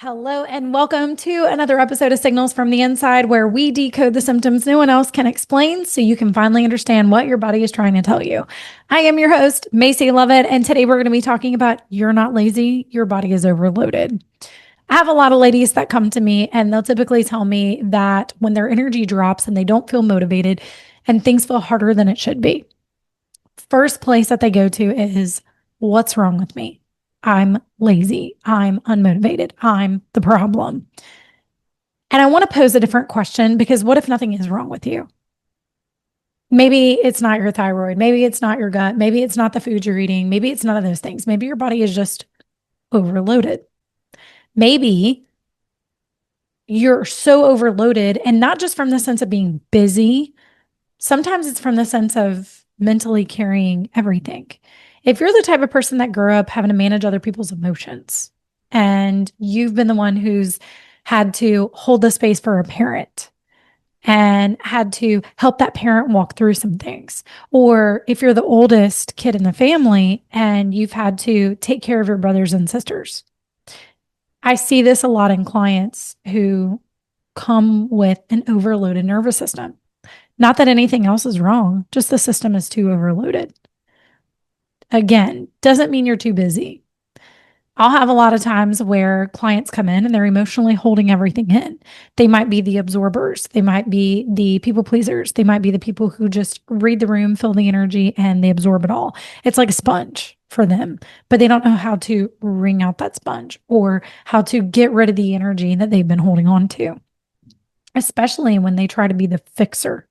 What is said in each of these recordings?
Hello, and welcome to another episode of Signals from the Inside, where we decode the symptoms no one else can explain so you can finally understand what your body is trying to tell you. I am your host, Maisie Lovett, and today we're going to be talking about you're not lazy, your body is overloaded. I have a lot of ladies that come to me, and they'll typically tell me that when their energy drops and they don't feel motivated and things feel harder than it should be, first place that they go to is, what's wrong with me? I'm lazy. I'm unmotivated. I'm the problem. And I want to pose a different question, because what if nothing is wrong with you? Maybe it's not your thyroid. Maybe it's not your gut. Maybe it's not the food you're eating. Maybe it's none of those things. Maybe your body is just overloaded. Maybe you're so overloaded, and not just from the sense of being busy. Sometimes it's from the sense of mentally carrying everything. If you're the type of person that grew up having to manage other people's emotions, and you've been the one who's had to hold the space for a parent and had to help that parent walk through some things, or if you're the oldest kid in the family and you've had to take care of your brothers and sisters, I see this a lot in clients who come with an overloaded nervous system. Not that anything else is wrong, just the system is too overloaded. Again, doesn't mean you're too busy. I'll have a lot of times where clients come in and they're emotionally holding everything in. They might be the absorbers. They might be the people pleasers. They might be the people who just read the room, feel the energy, and they absorb it all. It's like a sponge for them, but they don't know how to wring out that sponge or how to get rid of the energy that they've been holding on to, especially when they try to be the fixer.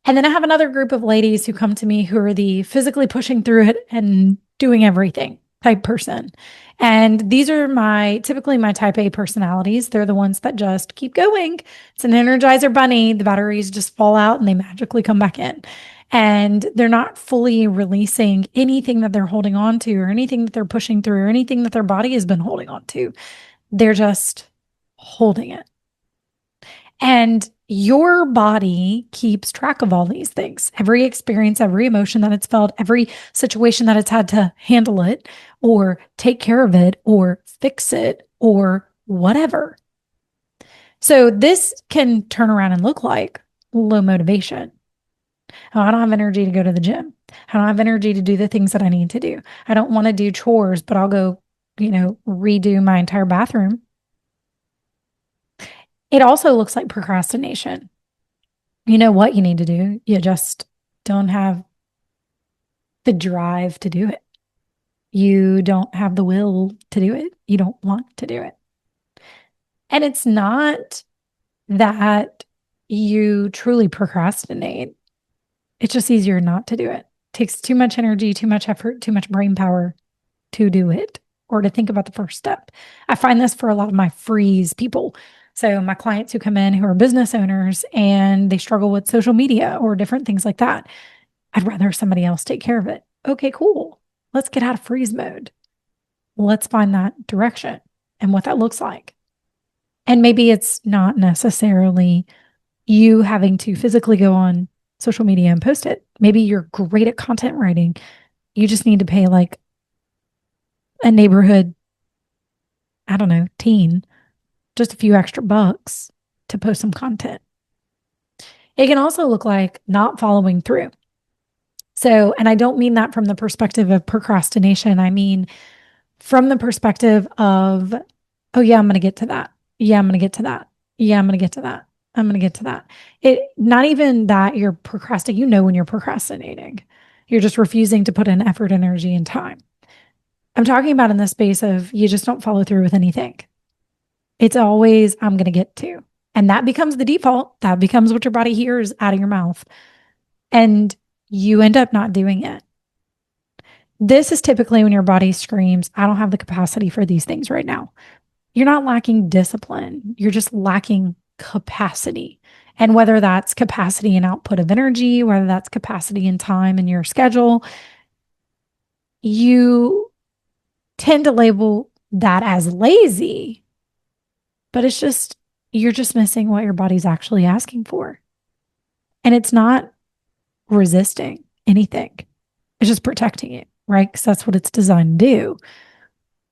And then I have another group of ladies who come to me who are the physically pushing through it and doing everything type person. And these are typically my type A personalities. They're the ones that just keep going. It's an Energizer bunny. The batteries just fall out and they magically come back in. And they're not fully releasing anything that they're holding on to, or anything that they're pushing through, or anything that their body has been holding on to. They're just holding it. And your body keeps track of all these things, every experience, every emotion that it's felt, every situation that it's had to handle it or take care of it or fix it or whatever. So this can turn around and look like low motivation. Oh, I don't have energy to go to the gym. I don't have energy to do the things that I need to do. I don't want to do chores, but I'll go, redo my entire bathroom. It also looks like procrastination. You know what you need to do. You just don't have the drive to do it. You don't have the will to do it. You don't want to do it. And it's not that you truly procrastinate. It's just easier not to do it. It takes too much energy, too much effort, too much brain power to do it or to think about the first step. I find this for a lot of my freeze people. So my clients who come in who are business owners and they struggle with social media or different things like that, I'd rather somebody else take care of it. Okay, cool. Let's get out of freeze mode. Let's find that direction and what that looks like. And maybe it's not necessarily you having to physically go on social media and post it. Maybe you're great at content writing. You just need to pay like a neighborhood, I don't know, teen, just a few extra bucks to post some content. It can also look like not following through. So, and I don't mean that from the perspective of procrastination. I mean, from the perspective of, oh yeah, I'm going to get to that. Yeah, I'm going to get to that. Yeah, I'm going to get to that. I'm going to get to that. It, not even that you're procrastinating, when you're procrastinating, you're just refusing to put in effort, energy, and time. I'm talking about in the space of you just don't follow through with anything. It's always, I'm going to get to. And that becomes the default. That becomes what your body hears out of your mouth. And you end up not doing it. This is typically when your body screams, I don't have the capacity for these things right now. You're not lacking discipline. You're just lacking capacity. And whether that's capacity and output of energy, whether that's capacity and time in your schedule, you tend to label that as lazy. But it's just, you're just missing what your body's actually asking for. And it's not resisting anything. It's just protecting you, right? Because that's what it's designed to do.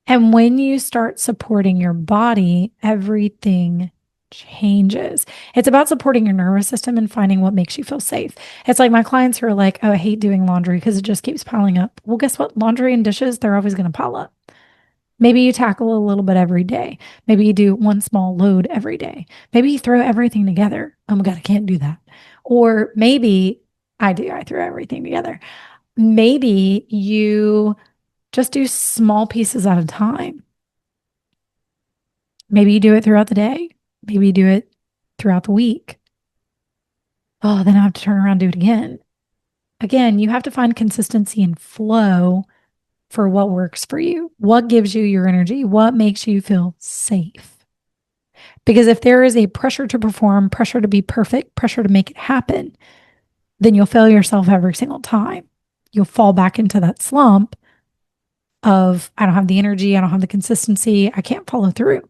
And when you start supporting your body, everything changes. It's about supporting your nervous system and finding what makes you feel safe. It's like my clients who are like, oh, I hate doing laundry because it just keeps piling up. Well, guess what? Laundry and dishes, they're always going to pile up. Maybe you tackle a little bit every day. Maybe you do one small load every day. Maybe you throw everything together. Oh my God, I can't do that. Or maybe I do, I throw everything together. Maybe you just do small pieces at a time. Maybe you do it throughout the day. Maybe you do it throughout the week. Oh, then I have to turn around and do it again. Again, you have to find consistency and flow for what works for you, what gives you your energy, what makes you feel safe. Because if there is a pressure to perform, pressure to be perfect, pressure to make it happen, then you'll fail yourself every single time. You'll fall back into that slump of, I don't have the energy, I don't have the consistency, I can't follow through.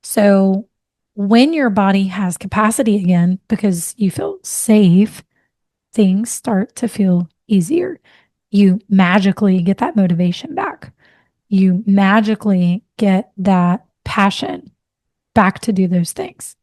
So when your body has capacity again, because you feel safe, things start to feel easier. You magically get that motivation back. You magically get that passion back to do those things.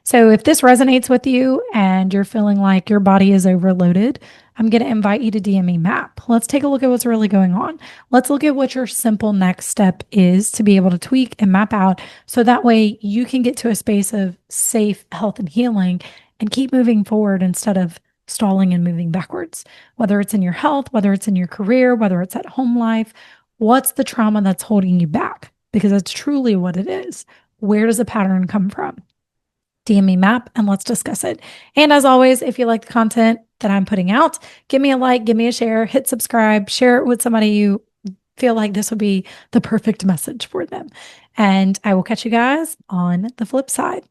So if this resonates with you and you're feeling like your body is overloaded, I'm going to invite you to DM me map. Let's take a look at what's really going on. Let's look at what your simple next step is to be able to tweak and map out so that way you can get to a space of safe health and healing and keep moving forward instead of stalling and moving backwards. Whether it's in your health, whether it's in your career, whether it's at home life, what's the trauma that's holding you back? Because that's truly what it is. Where does the pattern come from? DM me map and let's discuss it. And as always, if you like the content that I'm putting out, give me a like, give me a share, hit subscribe, share it with somebody you feel like this would be the perfect message for them. And I will catch you guys on the flip side.